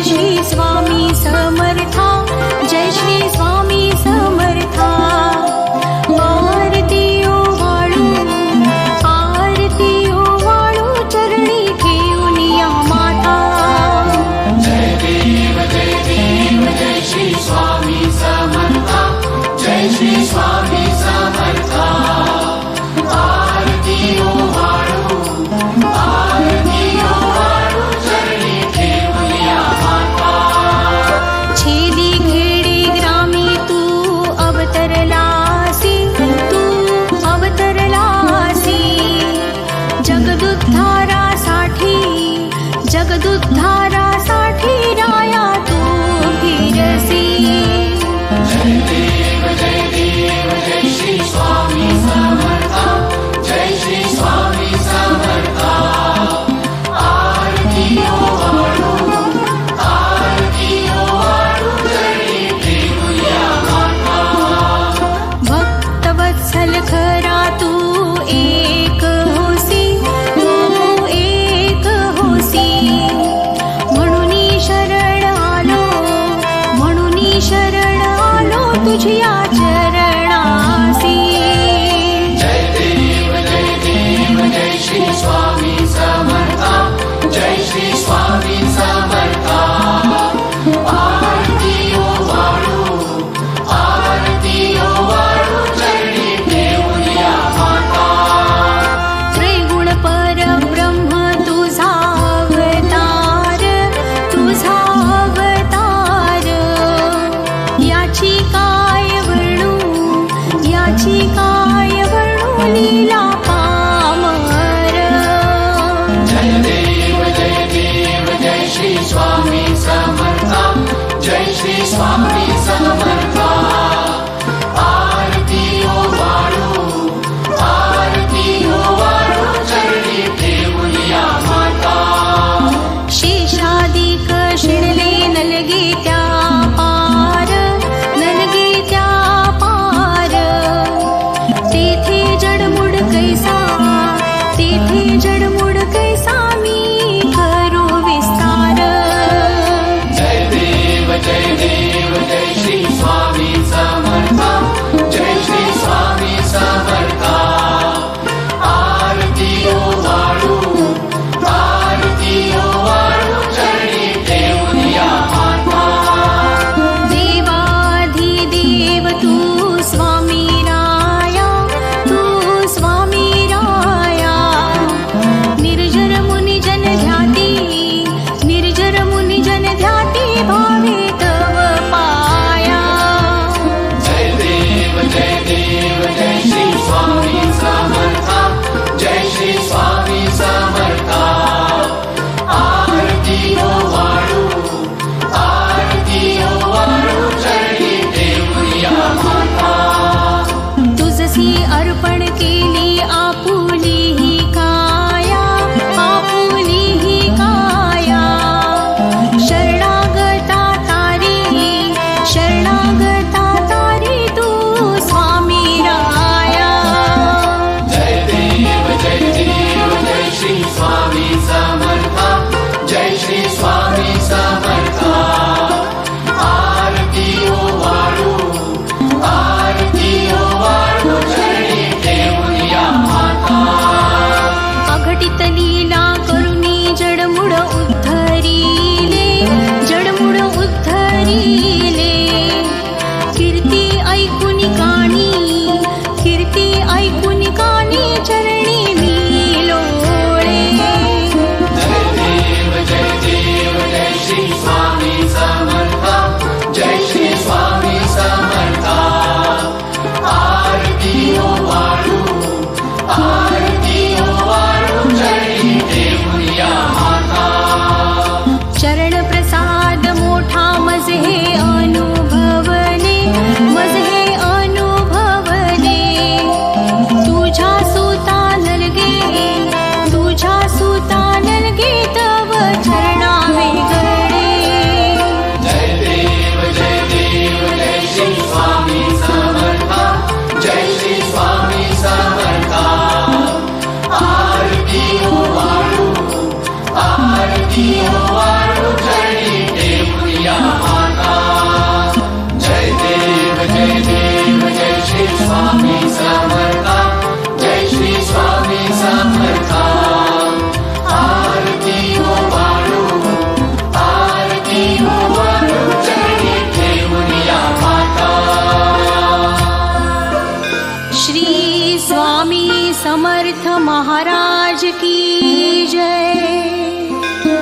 श्री स्वामी समर्था, जय श्री स्वामी समर्था। आरती ओवाळू, आरती ओवाळू, चरणी घेऊन या माता। जय देव जय श्री स्वामी समर्था, जय श्री स्वामी समर्था। आरती ओवाळू, आरती ओवाळू, चरणी घेऊन या माता। छेदी खेडी ग्रामी तू अवतरलासी, तू अवतरलासी। जगदुद्धारासाठी, जगदुद्धारासाठी राया तू फिरसी। जय देव जय श्री स्वामी समर्था, जय श्री स्वामी समर्था। आरती ओवाळू, आरती ओवाळू, चरणी घेऊन या माता। भक्तवत्सल खरा तू एक होसी, तू एक होसी। म्हणून शरण आलो, म्हणून शरण आलो तुझ्या चरणासी। जय देव जय श्री स्वामी समर्था, जय श्री स्वामी समर्था। आरती ओवाळू, आरती ओवाळू, चरणी घेऊन या माता। त्रिगुण परब्रह्म तुझा अवतार, तुझा अवतार। याची काय वर्णू, याची काय वर्णू लीला पामर। जय देव जय श्री स्वामी समर्था, जय श्री स्वामी समर्था। आरती ओवाळू, आरती ओवाळू, चरणी घेऊन या माता। शेषादिक शिणले नलगे त्या पार, नलगे त्या पार। तेथे जडमुड कैसा, तेथे जडमुड कैसा मी करू विस्तार। जय देव जय श्री स्वामी समर्था, जय श्री स्वामी समर्था। आरती ओवाळू, आरती ओवाळू, चरणी घेऊन या माता। देवाधिदेव तू स्वामी राया, तू स्वामी राया। निर्जर मुनी जन ध्याती, निर्जर मुनी जन ध्याती, भावे तव पाया। जय देव जय श्री स्वामी समर्था, जय श्री स्वामी समर्था। आरती ओवाळू, आरती ओवाळू, चरणी घेऊन या माता। तुझसी अर्पण केली आपुली ही काया, आपुली ही काया। शरणागता तारी, शरणागता तारी तू स्वामी राया। जय देव जय श्री स्वामी समर्था, जय श्री स्वामी समर्था। आरती ओवाळू, आरती ओवाळू, चरणी घेऊन या माता। श्री स्वामी समर्थ महाराज की जय।